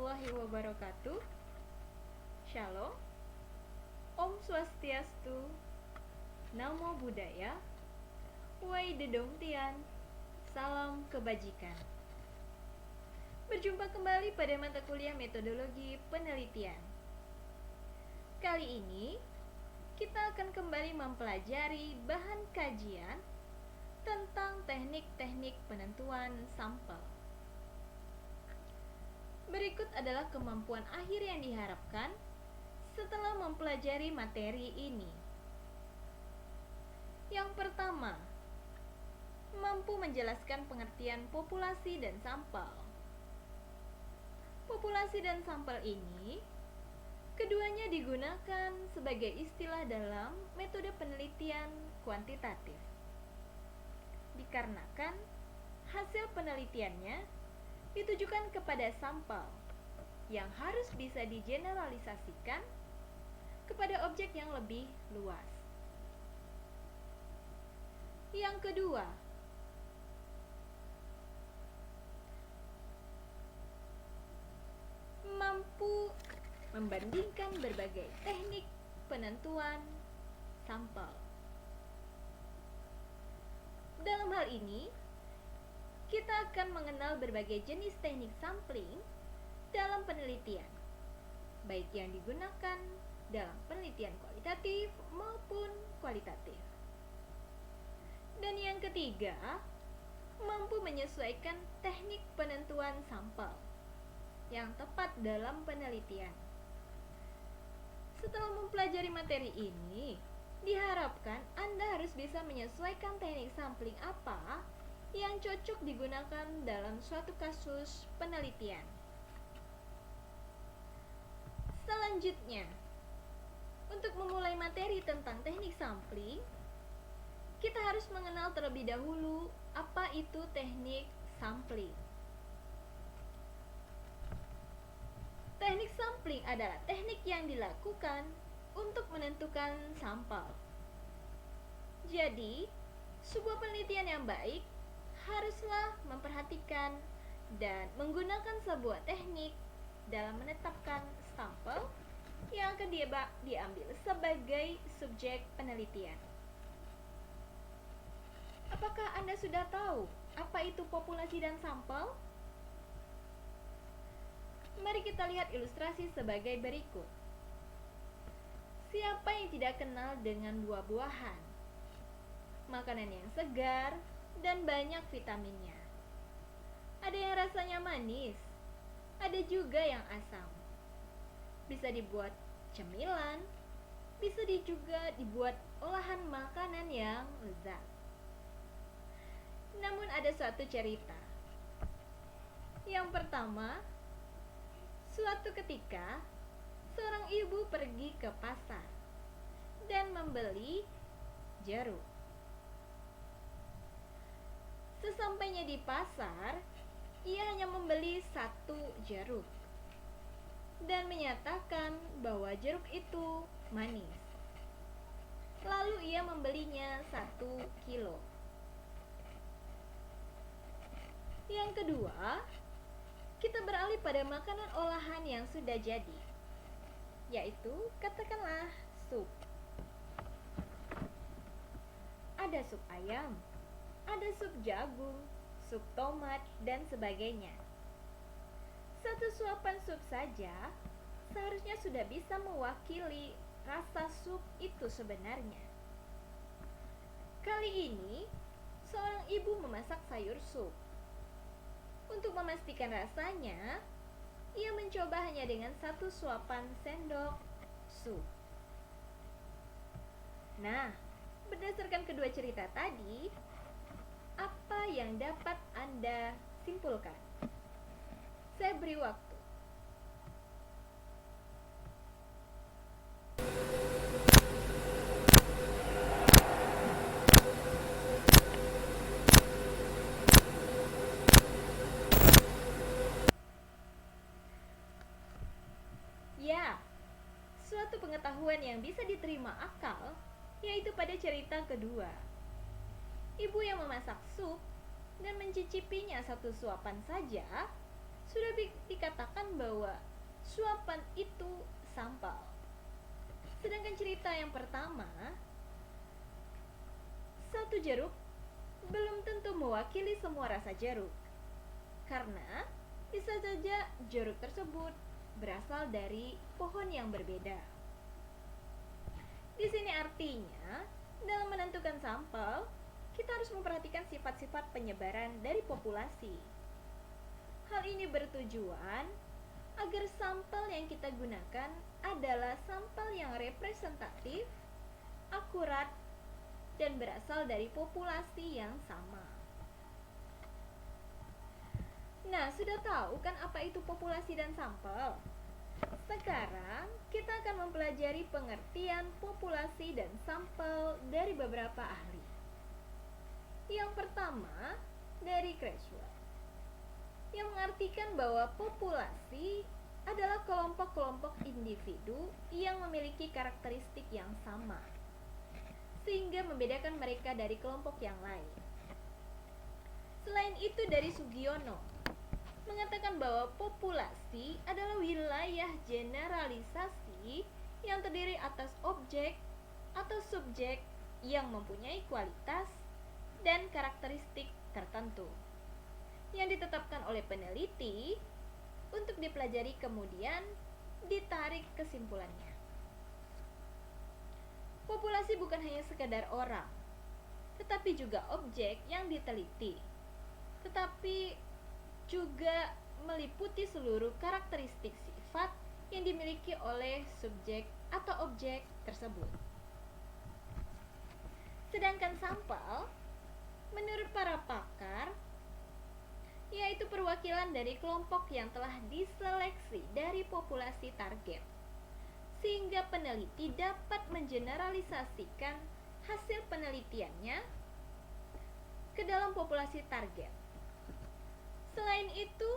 warahmatullahi wabarakatuh. Shalom, Om Swastiastu, Namo Buddhaya, Wai Dedong Tian, Salam Kebajikan. Berjumpa kembali pada mata kuliah metodologi penelitian. Kali ini kita akan kembali mempelajari bahan kajian tentang teknik-teknik penentuan sampel. Berikut adalah kemampuan akhir yang diharapkan setelah mempelajari materi ini. Yang pertama, mampu menjelaskan pengertian populasi dan sampel. Populasi dan sampel ini keduanya digunakan sebagai istilah dalam metode penelitian kuantitatif. Dikarenakan hasil penelitiannya ditujukan kepada sampel yang harus bisa digeneralisasikan kepada objek yang lebih luas. Yang kedua, mampu membandingkan berbagai teknik penentuan sampel. Dalam hal ini, kita akan mengenal berbagai jenis teknik sampling dalam penelitian, baik yang digunakan dalam penelitian kualitatif maupun kualitatif. Dan yang ketiga, mampu menyesuaikan teknik penentuan sampel yang tepat dalam penelitian. Setelah mempelajari materi ini, diharapkan Anda harus bisa menyesuaikan teknik sampling apa yang cocok digunakan dalam suatu kasus penelitian. Selanjutnya, untuk memulai materi tentang teknik sampling, kita harus mengenal terlebih dahulu apa itu teknik sampling. Teknik sampling adalah teknik yang dilakukan untuk menentukan sampel. Jadi, sebuah penelitian yang baik haruslah memperhatikan dan menggunakan sebuah teknik dalam menetapkan sampel yang akan diambil sebagai subjek penelitian. Apakah Anda sudah tahu apa itu populasi dan sampel? Mari kita lihat ilustrasi sebagai berikut. Siapa yang tidak kenal dengan buah-buahan? Makanan yang segar dan banyak vitaminnya. Ada yang rasanya manis, ada juga yang asam. Bisa dibuat cemilan, bisa juga dibuat olahan makanan yang lezat. Namun ada suatu cerita. Yang pertama, suatu ketika seorang ibu pergi ke pasar dan membeli jeruk. Sesampainya di pasar, ia hanya membeli satu jeruk dan menyatakan bahwa jeruk itu manis. Lalu ia membelinya 1 kilo. Yang kedua, kita beralih pada makanan olahan yang sudah jadi, yaitu katakanlah sup. Ada sup ayam, ada sup jagung, sup tomat, dan sebagainya. Satu suapan sup saja seharusnya sudah bisa mewakili rasa sup itu sebenarnya. Kali ini, seorang ibu memasak sayur sup. Untuk memastikan rasanya, ia mencoba hanya dengan 1 suapan sendok sup. Nah, berdasarkan kedua cerita tadi, apa yang dapat Anda simpulkan? Saya beri waktu. Ya, suatu pengetahuan yang bisa diterima akal, yaitu pada cerita kedua. Ibu yang memasak sup dan mencicipinya 1 suapan saja sudah dikatakan bahwa suapan itu sampel. Sedangkan cerita yang pertama, satu jeruk belum tentu mewakili semua rasa jeruk. Karena bisa saja jeruk tersebut berasal dari pohon yang berbeda. Di sini artinya, dalam menentukan sampel, kita harus memperhatikan sifat-sifat penyebaran dari populasi. Hal ini bertujuan agar sampel yang kita gunakan adalah sampel yang representatif, akurat, dan berasal dari populasi yang sama. Nah, sudah tahu kan apa itu populasi dan sampel? Sekarang kita akan mempelajari pengertian populasi dan sampel dari beberapa ahli. Yang pertama, dari Creswell, yang mengartikan bahwa populasi adalah kelompok-kelompok individu yang memiliki karakteristik yang sama, sehingga membedakan mereka dari kelompok yang lain. Selain itu, dari Sugiono, mengatakan bahwa populasi adalah wilayah generalisasi yang terdiri atas objek atau subjek yang mempunyai kualitas dan karakteristik tertentu yang ditetapkan oleh peneliti untuk dipelajari kemudian ditarik kesimpulannya. Populasi bukan hanya sekedar orang, tetapi juga objek yang diteliti, tetapi juga meliputi seluruh karakteristik sifat yang dimiliki oleh subjek atau objek tersebut. Sedangkan sampel, menurut para pakar, yaitu perwakilan dari kelompok yang telah diseleksi dari populasi target, sehingga peneliti dapat mengeneralisasikan hasil penelitiannya ke dalam populasi target. Selain itu,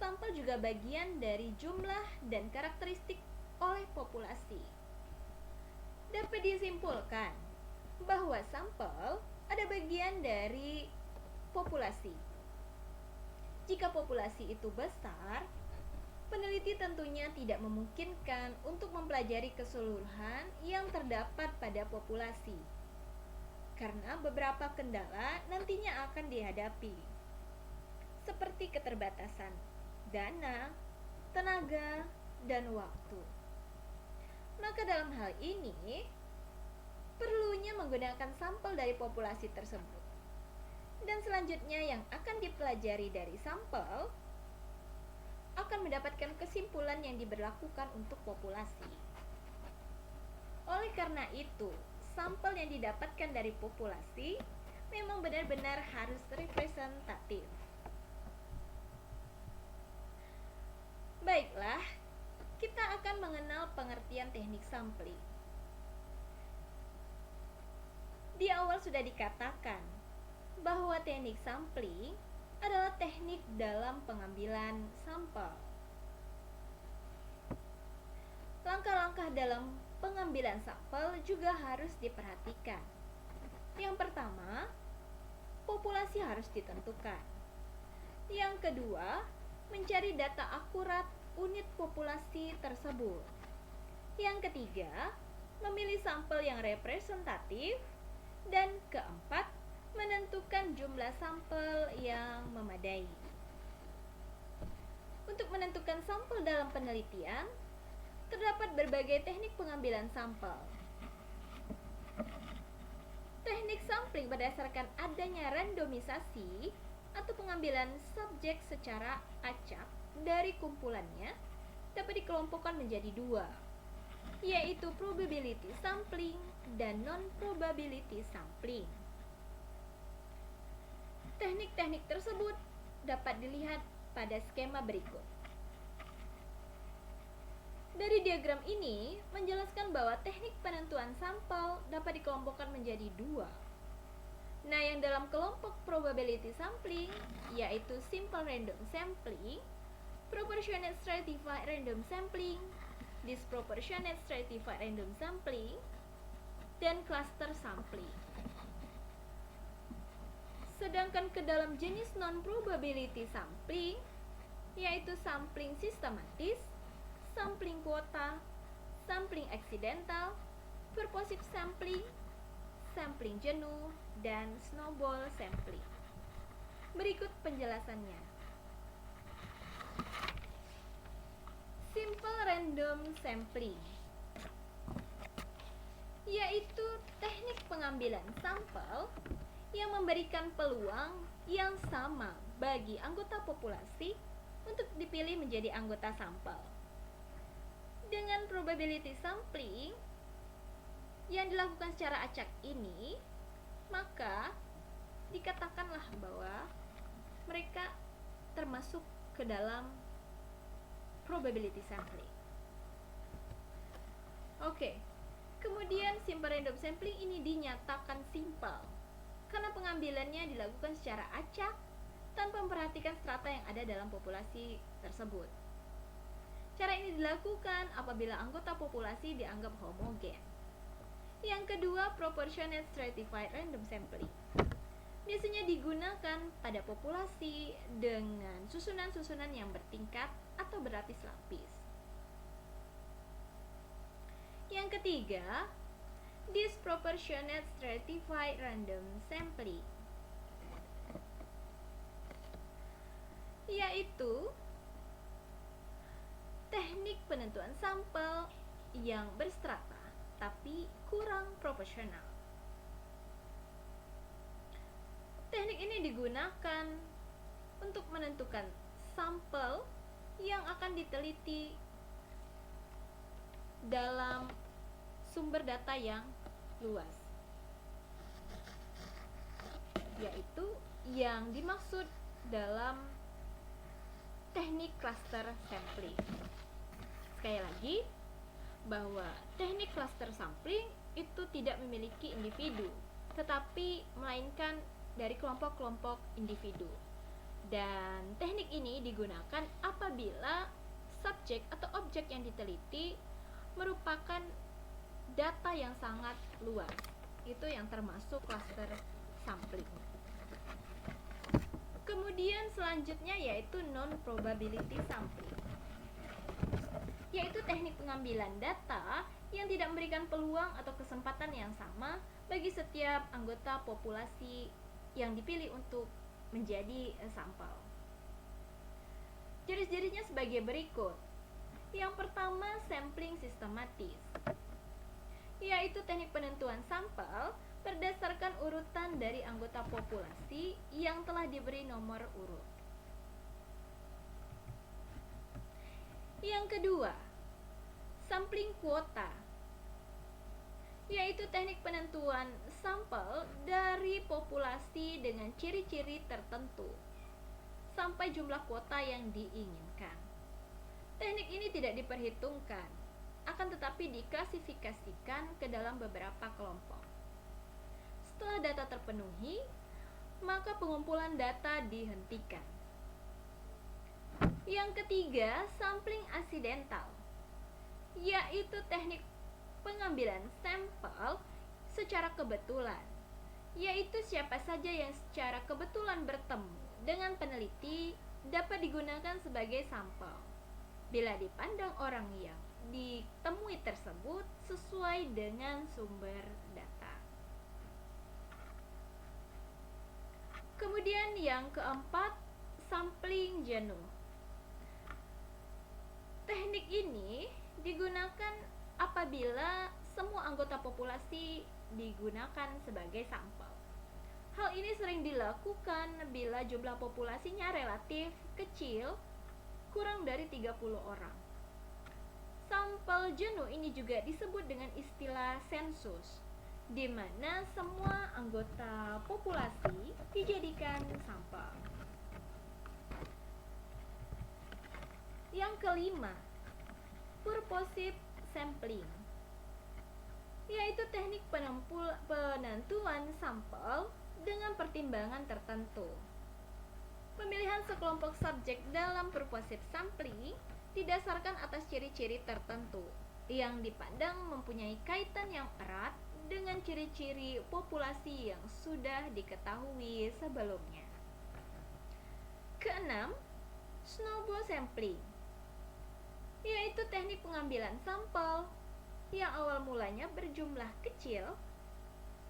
sampel juga bagian dari jumlah dan karakteristik oleh populasi. Dapat disimpulkan bahwa sampel ada bagian dari populasi. Jika populasi itu besar, peneliti tentunya tidak memungkinkan untuk mempelajari keseluruhan yang terdapat pada populasi, karena beberapa kendala nantinya akan dihadapi, seperti keterbatasan dana, tenaga, dan waktu. Maka dalam hal ini, perlunya menggunakan sampel dari populasi tersebut. Dan selanjutnya yang akan dipelajari dari sampel akan mendapatkan kesimpulan yang diberlakukan untuk populasi. Oleh karena itu, sampel yang didapatkan dari populasi memang benar-benar harus representatif. Baiklah, kita akan mengenal pengertian teknik sampling. Di awal sudah dikatakan bahwa teknik sampling adalah teknik dalam pengambilan sampel. Langkah-langkah dalam pengambilan sampel juga harus diperhatikan. Yang pertama, populasi harus ditentukan. Yang kedua, mencari data akurat unit populasi tersebut. Yang ketiga, memilih sampel yang representatif. Dan keempat, menentukan jumlah sampel yang memadai. Untuk menentukan sampel dalam penelitian, terdapat berbagai teknik pengambilan sampel. Teknik sampling berdasarkan adanya randomisasi atau pengambilan subjek secara acak dari kumpulannya dapat dikelompokkan menjadi dua, yaitu probability sampling dan non-probability sampling. Teknik-teknik tersebut dapat dilihat pada skema berikut. Dari diagram ini menjelaskan bahwa teknik penentuan sampel dapat dikelompokkan menjadi dua. Nah, yang dalam kelompok probability sampling yaitu simple random sampling, proportionate stratified random sampling, disproportionate stratified random sampling, dan cluster sampling. Sedangkan ke dalam jenis non-probability sampling, yaitu sampling sistematis, sampling kuota, sampling aksidental, purposive sampling, sampling jenuh, dan snowball sampling. Berikut penjelasannya. Simple random sampling yaitu teknik pengambilan sampel yang memberikan peluang yang sama bagi anggota populasi untuk dipilih menjadi anggota sampel. Dengan probability sampling yang dilakukan secara acak ini, maka dikatakanlah bahwa mereka termasuk ke dalam probability sampling. Oke. Kemudian simple random sampling ini dinyatakan simple karena pengambilannya dilakukan secara acak tanpa memperhatikan strata yang ada dalam populasi tersebut. Cara ini dilakukan apabila anggota populasi dianggap homogen. Yang kedua, proportionate stratified random sampling. Biasanya digunakan pada populasi dengan susunan-susunan yang bertingkat atau berlapis-lapis. Yang ketiga, disproportionate stratified random sampling, yaitu teknik penentuan sampel yang berstrata tapi kurang proporsional. Teknik ini digunakan untuk menentukan sampel yang akan diteliti dalam sumber data yang luas, yaitu yang dimaksud dalam teknik cluster sampling. Sekali lagi, bahwa teknik cluster sampling itu tidak memiliki individu, tetapi melainkan dari kelompok-kelompok individu. Dan teknik ini digunakan apabila subjek atau objek yang diteliti merupakan data yang sangat luas. Itu yang termasuk cluster sampling. Kemudian selanjutnya yaitu non-probability sampling, yaitu teknik pengambilan data yang tidak memberikan peluang atau kesempatan yang sama bagi setiap anggota populasi yang dipilih untuk menjadi sampel. Jenis-jenisnya sebagai berikut. Yang pertama, sampling sistematis, yaitu teknik penentuan sampel berdasarkan urutan dari anggota populasi yang telah diberi nomor urut. Yang kedua, sampling kuota, yaitu teknik penentuan sampel dari populasi dengan ciri-ciri tertentu sampai jumlah kuota yang diinginkan. Teknik ini tidak diperhitungkan, akan tetapi diklasifikasikan ke dalam beberapa kelompok. Setelah data terpenuhi, maka pengumpulan data dihentikan. Yang ketiga, sampling aksidental, yaitu teknik pengambilan sampel secara kebetulan, yaitu siapa saja yang secara kebetulan bertemu dengan peneliti dapat digunakan sebagai sampel bila dipandang orang yang ditemui tersebut sesuai dengan sumber data. Kemudian yang keempat, sampling jenuh. Teknik ini digunakan apabila semua anggota populasi digunakan sebagai sampel. Hal ini sering dilakukan bila jumlah populasinya relatif kecil, kurang dari 30 orang. Sampel jenuh ini juga disebut dengan istilah sensus, di mana semua anggota populasi dijadikan sampel. Yang kelima, purposive sampling, yaitu teknik penentuan sampel dengan pertimbangan tertentu. Pemilihan sekelompok subjek dalam purposive sampling didasarkan atas ciri-ciri tertentu yang dipandang mempunyai kaitan yang erat dengan ciri-ciri populasi yang sudah diketahui sebelumnya. Keenam, snowball sampling, yaitu teknik pengambilan sampel yang awal mulanya berjumlah kecil,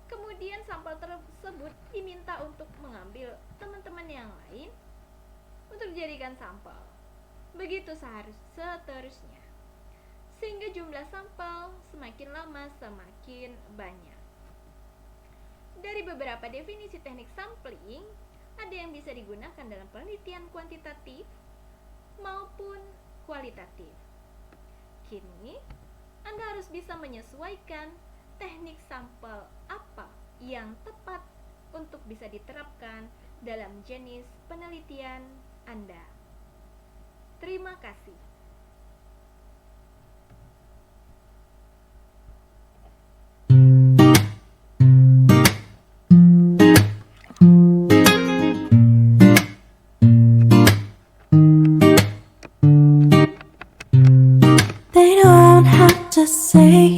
kemudian sampel tersebut diminta untuk mengambil teman-teman yang lain untuk dijadikan sampel. Begitu seterusnya, sehingga jumlah sampel semakin lama semakin banyak. Dari beberapa definisi teknik sampling, ada yang bisa digunakan dalam penelitian kuantitatif maupun kualitatif. Kini, Anda harus bisa menyesuaikan teknik sampel apa yang tepat untuk bisa diterapkan dalam jenis penelitian Anda. Terima kasih. They don't have to say